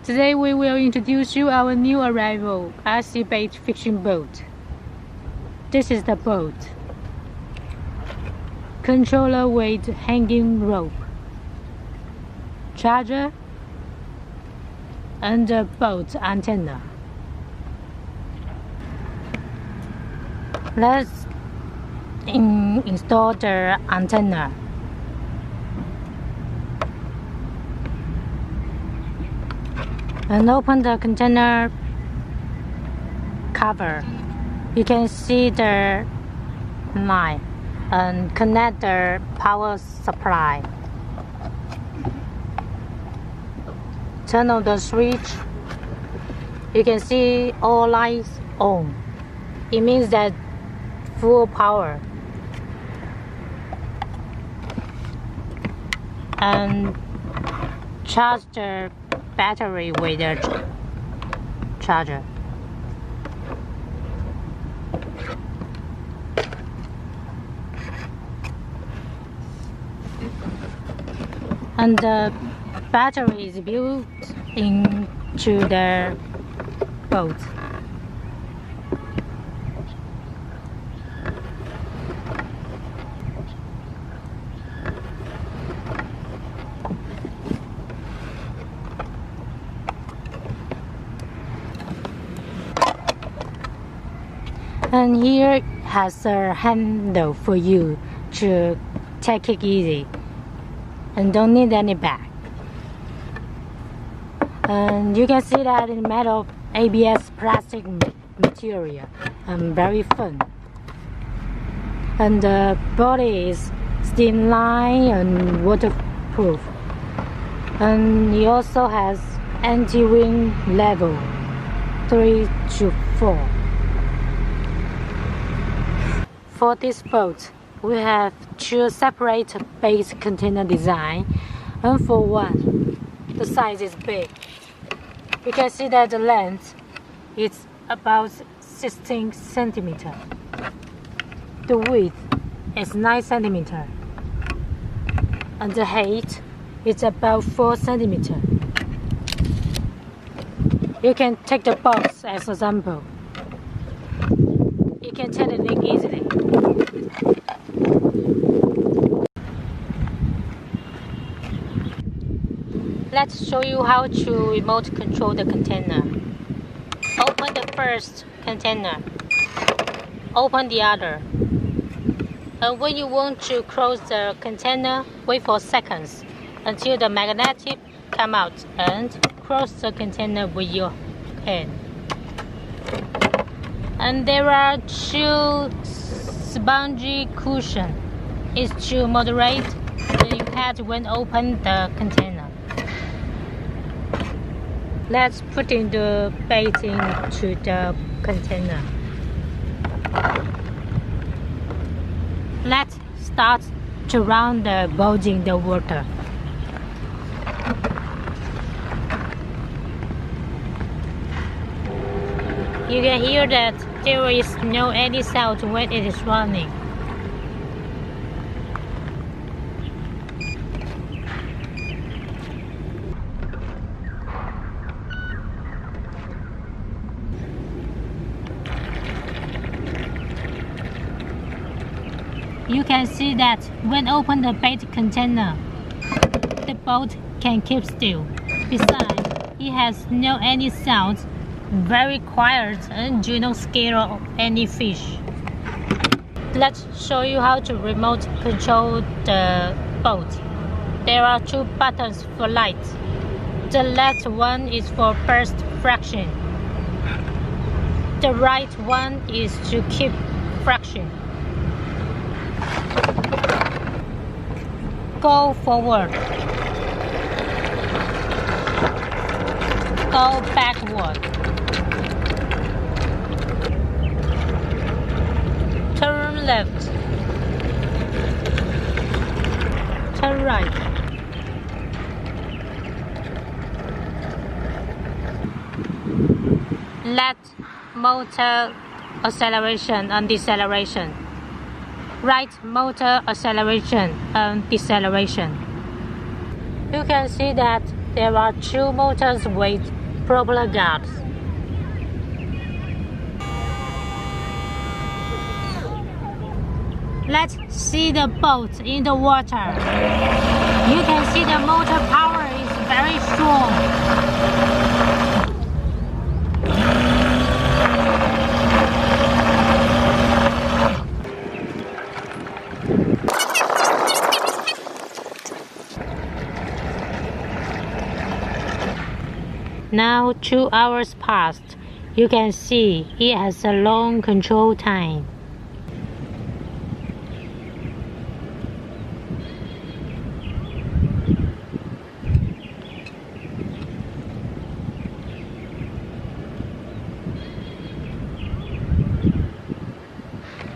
Today we will introduce you our new arrival, RC Bait fishing boat. This is the boat. Controller with hanging rope, charger, and a boat antenna. Let's install the antenna. And open the container cover. You can see the line and connect the power supply. Turn on the switch. You can see all lights on. It means that full power. And charge the battery with the charger. And the battery is built into the boat. And here has a handle for you to take it easy and don't need any bag. And you can see that it's made of ABS plastic material and very fun. And the body is streamlined and waterproof. And it also has anti-wind level 3 to 4. For this boat, we have two separate bait container design, and for one, the size is big. You can see that the length is about 16 centimeters. The width is 9 centimeters, and the height is about 4 centimeters. You can take the box as an example. You can turn the link easily. Let's show you how to remote control the container. Open the first container. Open the other. And when you want to close the container, wait for seconds until the magnet come out and close the container with your hand. And there are two spongy cushions. It's to moderate the impact when open the container. Let's put in the bait into the container. Let's start to run the boat in the water. You can hear that there is no any sound when it is running. You can see that when open the bait container, the boat can keep still. Besides, it has no any sounds, very quiet, and do not scare any fish. Let's show you how to remote control the boat. There are two buttons for light. The left one is for burst fraction. The right one is to keep fraction. Go forward. Go backward. Turn left. Turn right. Left motor acceleration and deceleration. Right motor acceleration and deceleration. You can see that there are 2 motors with propeller guards. Let's see the boat in the water. You can see the motor power is very strong. Now 2 hours passed. You can see it has a long control time.